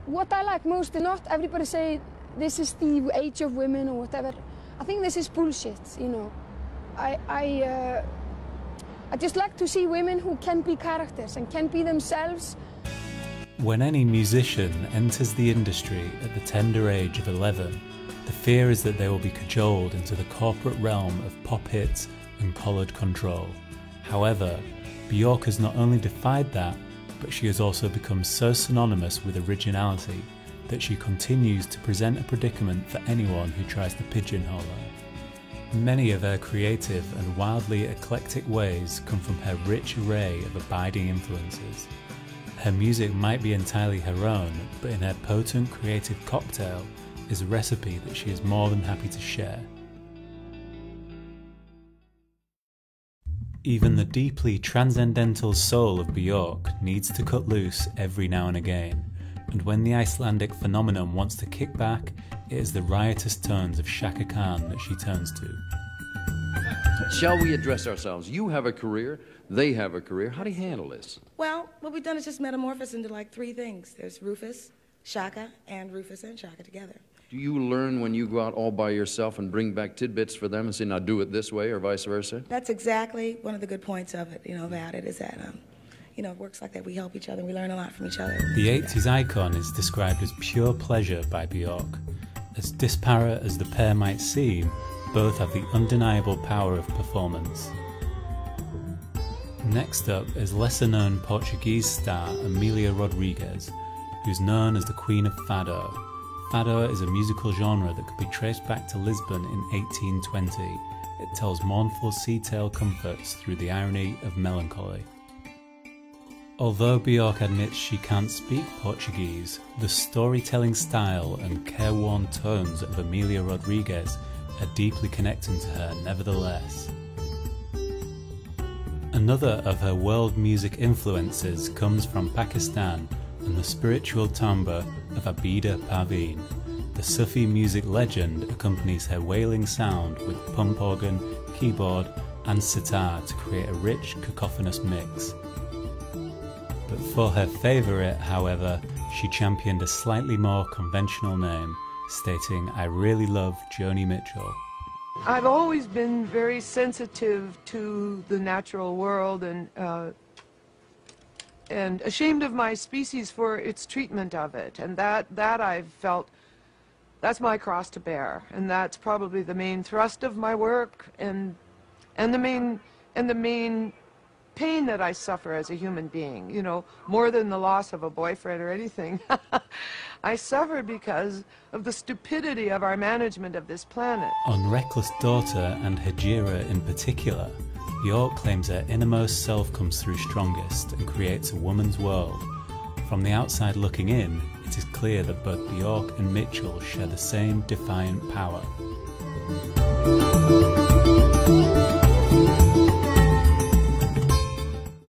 what I like most, not everybody say this is the age of women or whatever. I think this is bullshit, you know. I just like to see women who can be characters and can be themselves. When any musician enters the industry at the tender age of 11, the fear is that they will be cajoled into the corporate realm of pop hits and collared control. However, Björk has not only defied that, but she has also become so synonymous with originality that she continues to present a predicament for anyone who tries to pigeonhole her. Many of her creative and wildly eclectic ways come from her rich array of abiding influences. Her music might be entirely her own, but in her potent creative cocktail is a recipe that she is more than happy to share. Even the deeply transcendental soul of Björk needs to cut loose every now and again, and when the Icelandic phenomenon wants to kick back, it is the riotous tones of Shaka Khan that she turns to. Shall we address ourselves? You have a career, they have a career. How do you handle this? Well, what we've done is just metamorphose into like three things. There's Rufus, Shaka, and Rufus and Shaka together. Do you learn when you go out all by yourself and bring back tidbits for them and say, now do it this way, or vice versa? That's exactly one of the good points of it, about it, is that, it works like that. We help each other, and we learn a lot from each other. The 80s icon is described as pure pleasure by Björk. As disparate as the pair might seem, both have the undeniable power of performance. Next up is lesser-known Portuguese star Amelia Rodrigues, who's known as the Queen of Fado. Fado is a musical genre that could be traced back to Lisbon in 1820. It tells mournful sea-tale comforts through the irony of melancholy. Although Björk admits she can't speak Portuguese, the storytelling style and careworn tones of Amelia Rodrigues are deeply connecting to her nevertheless. Another of her world music influences comes from Pakistan and the spiritual timbre of Abida Parveen. The Sufi music legend accompanies her wailing sound with pump organ, keyboard and sitar to create a rich, cacophonous mix. But for her favourite, however, she championed a slightly more conventional name, stating, "I really love Joni Mitchell." I've always been very sensitive to the natural world and ashamed of my species for its treatment of it, and that I've felt, that's my cross to bear, and that's probably the main thrust of my work and the main pain that I suffer as a human being, more than the loss of a boyfriend or anything. I suffer because of the stupidity of our management of this planet. On Reckless Daughter and Hejira in particular, Björk claims her innermost self comes through strongest and creates a woman's world. From the outside looking in, it is clear that both Björk and Mitchell share the same defiant power.